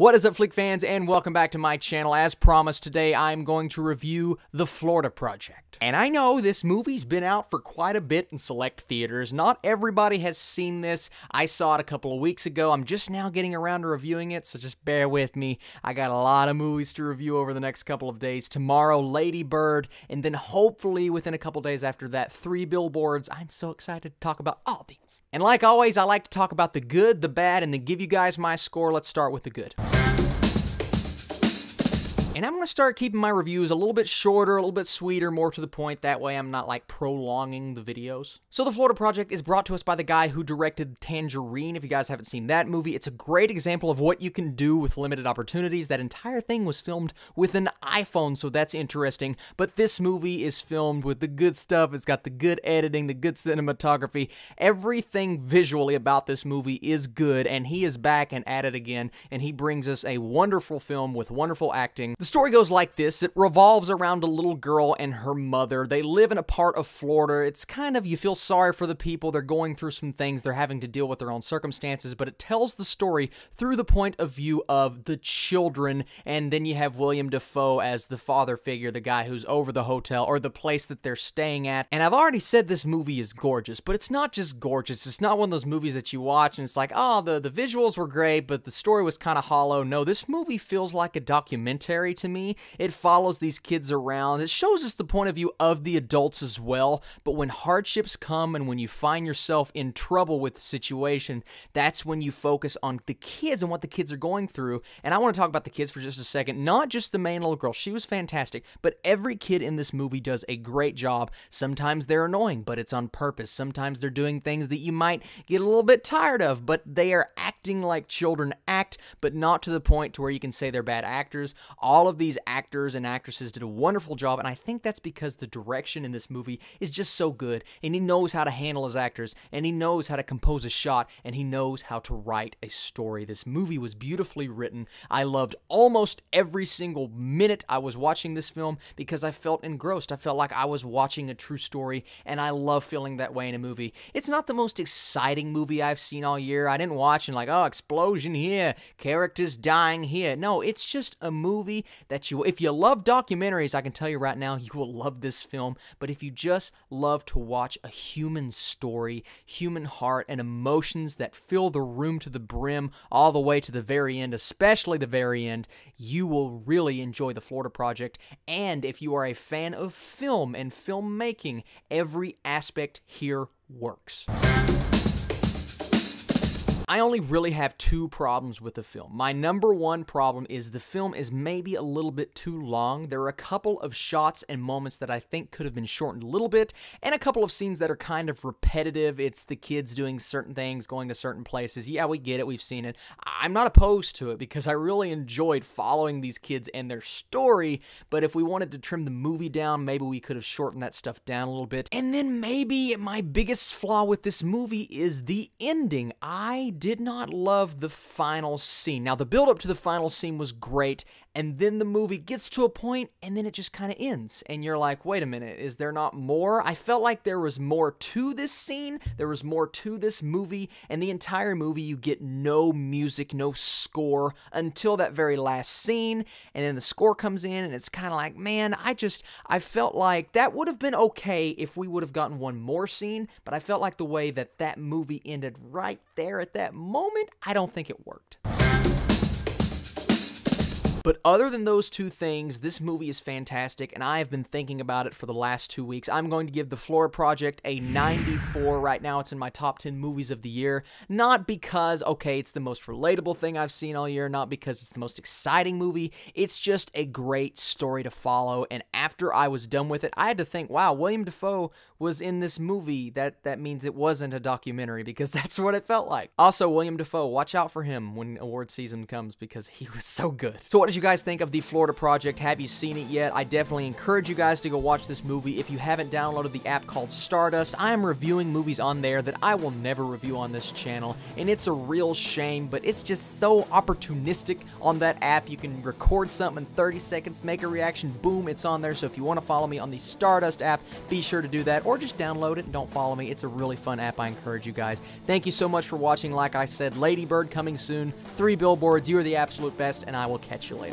What is up, Flick fans, and welcome back to my channel. As promised, today I'm going to review The Florida Project. And I know this movie's been out for quite a bit in select theaters. Not everybody has seen this. I saw it a couple of weeks ago. I'm just now getting around to reviewing it, so just bear with me. I got a lot of movies to review over the next couple of days. Tomorrow, Lady Bird, and then hopefully within a couple days after that, 3 Billboards. I'm so excited to talk about all these. And like always, I like to talk about the good, the bad, and then give you guys my score. Let's start with the good. And I'm going to start keeping my reviews a little bit shorter, a little bit sweeter, more to the point. That way I'm not like prolonging the videos. So The Florida Project is brought to us by the guy who directed Tangerine. If you guys haven't seen that movie, it's a great example of what you can do with limited opportunities. That entire thing was filmed with an iPhone, so that's interesting. But this movie is filmed with the good stuff. It's got the good editing, the good cinematography. Everything visually about this movie is good, and he is back and at it again, and he brings us a wonderful film with wonderful acting. The story goes like this. It revolves around a little girl and her mother. They live in a part of Florida. It's kind of, you feel sorry for the people. They're going through some things. They're having to deal with their own circumstances, but it tells the story through the point of view of the children, and then you have William Dafoe as the father figure, the guy who's over the hotel or the place that they're staying at. And I've already said this movie is gorgeous, but it's not just gorgeous. It's not one of those movies that you watch and it's like, oh, the visuals were great, but the story was kind of hollow. No, this movie feels like a documentary to me. It follows these kids around. It shows us the point of view of the adults as well, but when hardships come and when you find yourself in trouble with the situation, that's when you focus on the kids and what the kids are going through. And I want to talk about the kids for just a second. Not just the main little girl. She was fantastic, but every kid in this movie does a great job. Sometimes they're annoying, but it's on purpose. Sometimes they're doing things that you might get a little bit tired of, but they are acting like children act, but not to the point to where you can say they're bad actors. All of these actors and actresses did a wonderful job, and I think that's because the direction in this movie is just so good, and he knows how to handle his actors, and he knows how to compose a shot, and he knows how to write a story. This movie was beautifully written. I loved almost every single minute I was watching this film because I felt engrossed. I felt like I was watching a true story, and I love feeling that way in a movie. It's not the most exciting movie I've seen all year. I didn't watch and like, oh, explosion here, characters dying here. No, it's just a movie that if you love documentaries, I can tell you right now, you will love this film. But if you just love to watch a human story, human heart, and emotions that fill the room to the brim all the way to the very end, especially the very end, you will really enjoy The Florida Project. And if you are a fan of film and filmmaking, every aspect here works. I only really have 2 problems with the film. My number 1 problem is the film is maybe a little bit too long. There are a couple of shots and moments that I think could have been shortened a little bit, and a couple of scenes that are kind of repetitive. It's the kids doing certain things, going to certain places. Yeah, we get it. We've seen it. I'm not opposed to it because I really enjoyed following these kids and their story, but if we wanted to trim the movie down, maybe we could have shortened that stuff down a little bit. And then maybe my biggest flaw with this movie is the ending. I did not love the final scene. Now, the build-up to the final scene was great, and then the movie gets to a point, and then it just kind of ends. And you're like, wait a minute, is there not more? I felt like there was more to this scene, there was more to this movie, and the entire movie you get no music, no score until that very last scene, and then the score comes in, and it's kind of like, man, I felt like that would have been okay if we would have gotten one more scene, but I felt like the way that that movie ended right there at that moment, I don't think it worked. But other than those 2 things, this movie is fantastic, and I have been thinking about it for the last 2 weeks. I'm going to give The Florida Project a 94. Right now, it's in my top 10 movies of the year. Not because, okay, it's the most relatable thing I've seen all year, not because it's the most exciting movie. It's just a great story to follow, and after I was done with it, I had to think, wow, William Dafoe was in this movie. That means it wasn't a documentary, because that's what it felt like. Also, William Dafoe, watch out for him when award season comes, because he was so good. So what did you guys think of the Florida Project? Have you seen it yet? I definitely encourage you guys to go watch this movie. If you haven't downloaded the app called Stardust, I am reviewing movies on there that I will never review on this channel, and it's a real shame, but it's just so opportunistic on that app. You can record something in 30 seconds, make a reaction, boom, it's on there. So if you want to follow me on the Stardust app, be sure to do that, or just download it and don't follow me. It's a really fun app. I encourage you guys. Thank you so much for watching. Like I said, Lady Bird coming soon, 3 billboards. You are the absolute best, and I will catch you later.